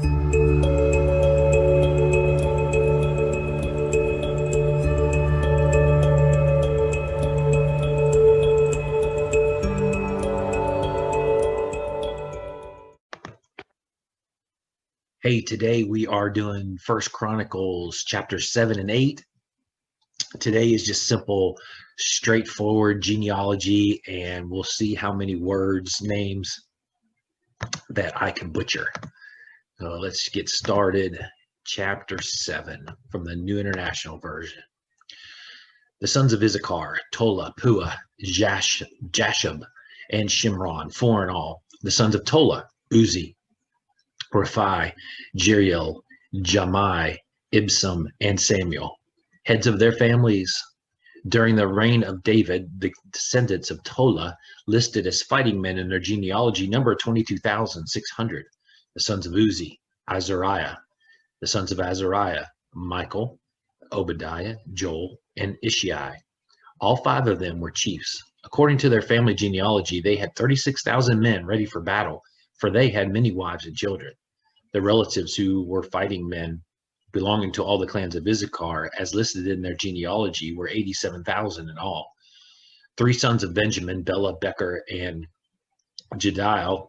Hey, today we are doing First Chronicles chapter 7 and 8. Today is just simple, straightforward genealogy, and we'll see how many words, names that I can butcher. So let's get started. Chapter 7 from the New International Version. The sons of Issachar, Tola, Pua, Jashub, and Shimron, 4 in all. The sons of Tola, Uzi, Raphi, Jeriel, Jamai, Ibsam, and Samuel, heads of their families. During the reign of David, the descendants of Tola, listed as fighting men in their genealogy, number 22,600. The sons of Uzi, Azariah. The sons of Azariah, Michael, Obadiah, Joel, and Ishai. All 5 of them were chiefs. According to their family genealogy, they had 36,000 men ready for battle, for they had many wives and children. The relatives who were fighting men belonging to all the clans of Issachar, as listed in their genealogy, were 87,000 in all. 3 sons of Benjamin, Bela, Becher, and Jediel.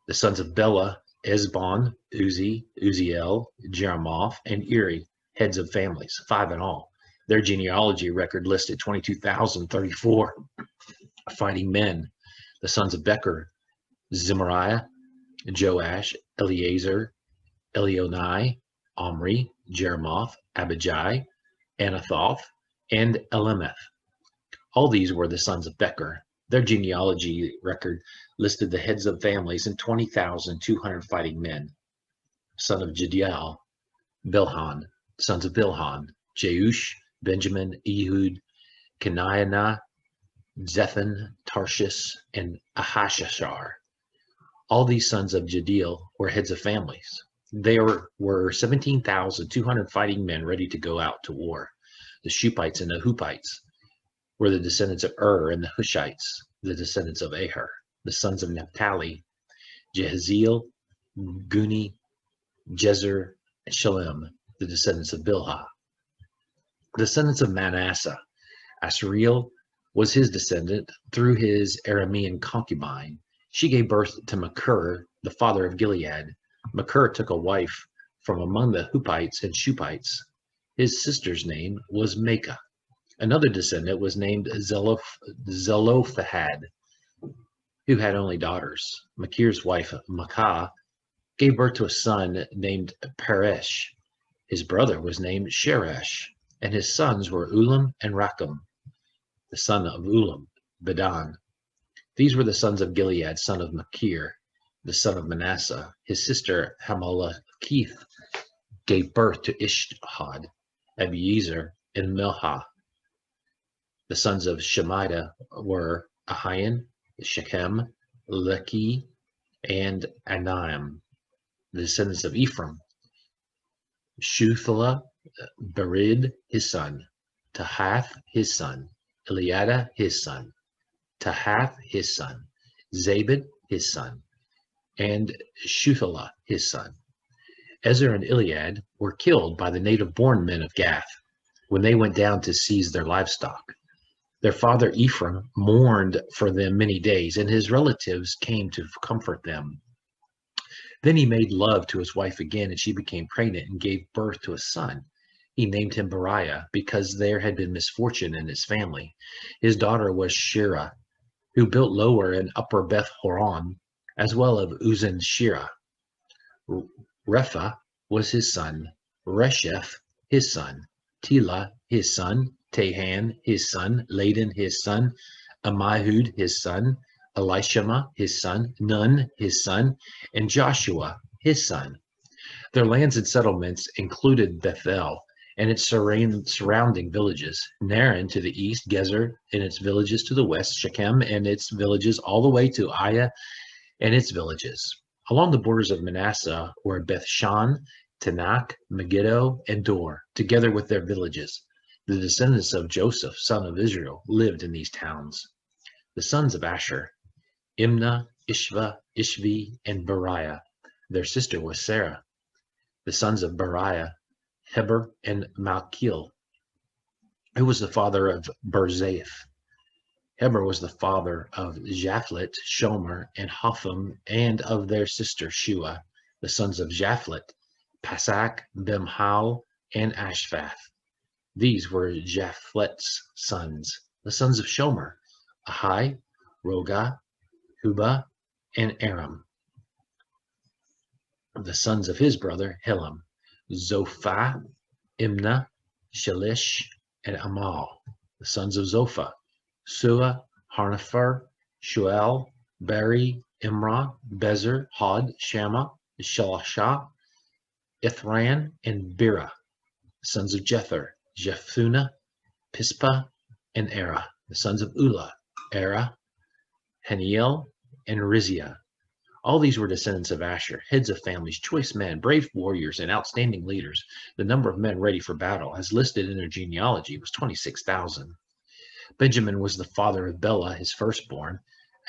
The sons of Bela, Esbon, Uzi, Uziel, Jeremoth, and Eri, heads of families, 5 in all. Their genealogy record listed 22,034 fighting men. The sons of Becher, Zemariah, Joash, Eleazar, Elionai, Omri, Jeremoth, Abijah, Anathoth, and Elimeth. All these were the sons of Becher. Their genealogy record listed the heads of families and 20,200 fighting men. Son of Jediel, Bilhan. Sons of Bilhan, Jeush, Benjamin, Ehud, Kenaiah, Zethan, Tarshish, and Ahashashar. All these sons of Jediel were heads of families. There were 17,200 fighting men ready to go out to war. The Shupites and the Hupites were the descendants of and the Hushites, the descendants of Aher. The sons of Naphtali, Jehaziel, Guni, Jezer, and Shalem, the descendants of Bilhah. The descendants of Manasseh, Asriel was his descendant through his Aramean concubine. She gave birth to Machir, the father of Gilead. Machir took a wife from among the Hupites and Shupites. His sister's name was Maacah. Another descendant was named Zelophehad, who had only daughters. Machir's wife, Maacah, gave birth to a son named Peresh. His brother was named Sheresh, and his sons were Ulam and Rakem. The son of Ulam, Bedan. These were the sons of Gilead, son of Machir, the son of Manasseh. His sister Hamaleketh gave birth to Ishhad, Abiezer, and Milhah. The sons of Shemida were Ahian, Shechem, Lechi, and Anaim. The descendants of Ephraim, Shuthelah, Berid, his son, Tahath, his son, Eliada, his son, Tahath, his son, Zabid, his son, and Shuthelah, his son. Ezer and Eliad were killed by the native-born men of Gath when they went down to seize their livestock. Their father Ephraim mourned for them many days, and his relatives came to comfort them. Then he made love to his wife again, and she became pregnant and gave birth to a son. He named him Beriah, because there had been misfortune in his family. His daughter was Shirah, who built lower and upper Beth Horon, as well as Uzan Shirah. Repha was his son, Resheph his son, Tela his son, Tahan his son, Ladan his son, Amihud his son, Elishama his son, Nun his son, and Joshua his son. Their lands and settlements included Bethel and its surrounding villages, Naran to the east, Gezer and its villages to the west, Shechem and its villages all the way to Aiah and its villages. Along the borders of Manasseh were Beth-shan, Tanakh, Megiddo, and Dor, together with their villages. The descendants of Joseph, son of Israel, lived in these towns. The sons of Asher, Imnah, Ishva, Ishvi, and Beriah. Their sister was Sarah. The sons of Beriah, Heber and Malchiel. Who was the father of Berzaith? Heber was the father of Japhlet, Shomer, and Hopham, and of their sister Shua. The sons of Japhlet, Pasak, Bimhal, and Ashvath. These were Japhlet's sons. The sons of Shomer, Ahai, Roga, Huba, and Aram. The sons of his brother Helam, Zophah, Imnah, Shalish, and Amal. The sons of Zophah, Sua, Harnefer, Shuel, Beri, Imrah, Bezer, Hod, Shammah, Shalashah, Ithran, and Bira. The sons of Jether, Jephthunah, Pispa, and Era. The sons of Ulah, Era, Haniel, and Rizia. All these were descendants of Asher, heads of families, choice men, brave warriors, and outstanding leaders. The number of men ready for battle, as listed in their genealogy, was 26,000. Benjamin was the father of Bela, his firstborn,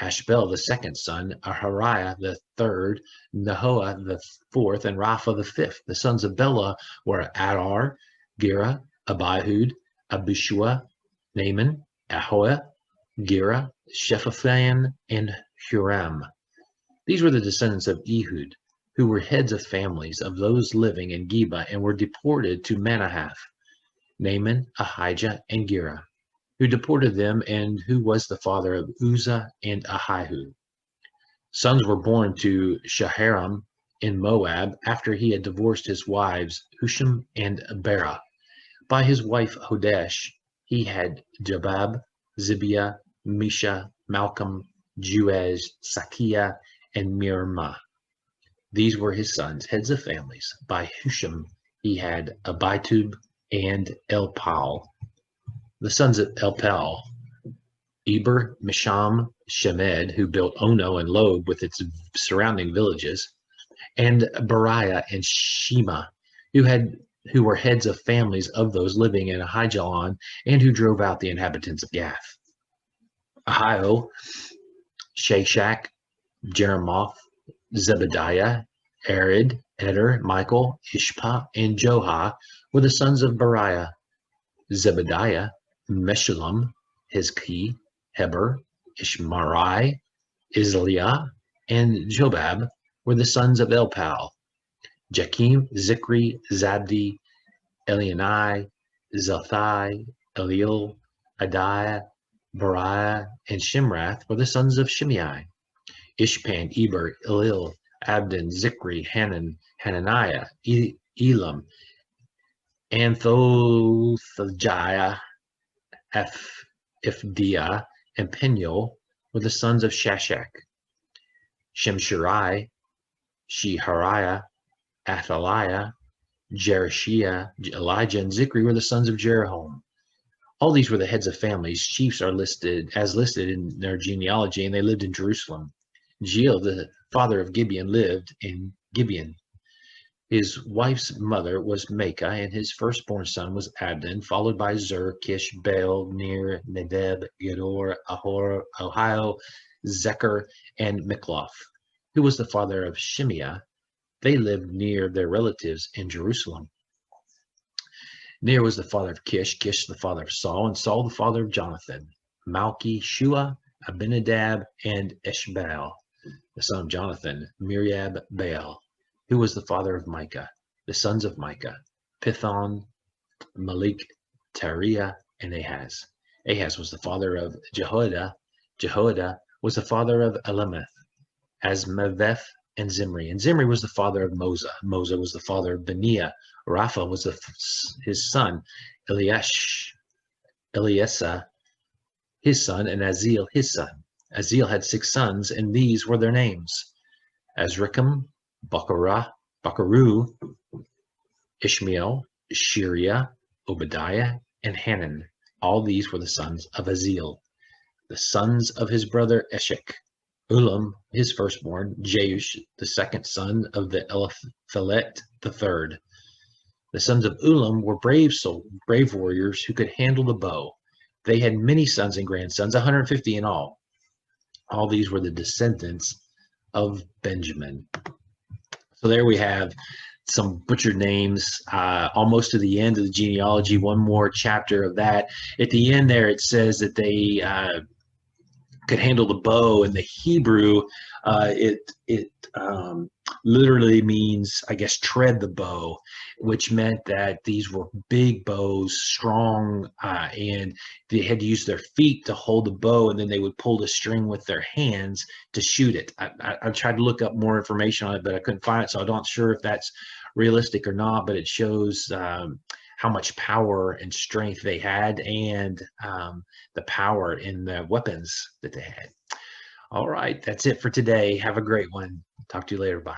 Ashbel, the second son, Ahariah, the third, Nehoah, the fourth, and Rapha, the fifth. The sons of Bela were Adar, Gera, Abihud, Abishua, Naaman, Ahoah, Gera, Shephathan, and Huram. These were the descendants of Ehud, who were heads of families of those living in Geba and were deported to Manahath, Naaman, Ahijah, and Gera, who deported them and who was the father of Uzzah and Ahihud. Sons were born to Shaharam in Moab after he had divorced his wives Husham and Bera. By his wife Hodesh, he had Jabab, Zibiah, Misha, Malcolm, Juez, Sakiah, and Mirmah. These were his sons, heads of families. By Husham, he had Abitub and Elpal. The sons of Elpal, Eber, Misham, Shemed, who built Ono and Lob with its surrounding villages, and Beriah and Shema, who were heads of families of those living in Ahijalon and who drove out the inhabitants of Gath. Ahio, Shashak, Jeremoth, Zebediah, Arid, Eder, Michael, Ishpa, and Joha were the sons of Beriah. Zebediah, Meshullam, Hizki, Heber, Ishmarai, Isliah, and Jobab were the sons of Elpal. Jakim, Zikri, Zabdi, Elianai, Zelthai, Eliel, Adiah, Beriah, and Shimrath were the sons of Shimei. Ishpan, Eber, Elil, Abdon, Zikri, Hanan, Hananiah, Elam, Anthothjiah, Ifdiah, and Peniel were the sons of Shashak. Shemshirai, Shehariah, Athaliah, Jerushiah, Elijah, and Zikri were the sons of Jeroham. All these were the heads of families. Chiefs are listed in their genealogy, and they lived in Jerusalem. Jeiel, the father of Gibeon, lived in Gibeon. His wife's mother was Maacah, and his firstborn son was Abdon, followed by Zur, Kish, Baal, Ner, Nadab, Gedor, Ahor, Ohio, Zecher, and Mikloth, who was the father of Shimea. They lived near their relatives in Jerusalem. Ner was the father of Kish, Kish the father of Saul, and Saul the father of Jonathan, Malchi, Shua, Abinadab, and Eshbaal, the son of Jonathan, Miriab, Baal, who was the father of Micah. The sons of Micah, Pithon, Malik, Tariah, and Ahaz. Ahaz was the father of Jehoiada. Jehoiada was the father of Elameth, Asmaveth, and Zimri. And Zimri was the father of Mosa. Mosa was the father of Beniah. Rapha was his son. Eliasa, his son, and Aziel, his son. Aziel had 6 sons, and these were their names: Azrikam, Bakaru, Ishmael, Shiriah, Obadiah, and Hanan. All these were the sons of Aziel. The sons of his brother Eshek: Ulam, his firstborn; Jeush, the second son of the Eliphelet, the third. The sons of Ulam were brave warriors who could handle the bow. They had many sons and grandsons, 150 in all. All these were the descendants of Benjamin. So there we have some butchered names, almost to the end of the genealogy. One more chapter of that. At the end there, it says that they could handle the bow. In the Hebrew, it literally means, I guess, tread the bow, which meant that these were big bows, strong, and they had to use their feet to hold the bow, and then they would pull the string with their hands to shoot it. I tried to look up more information on it, but I couldn't find it, so I'm not sure if that's realistic or not, but it shows how much power and strength they had, and the power in the weapons that they had. All right, that's it for today. Have a great one. Talk to you later. Bye.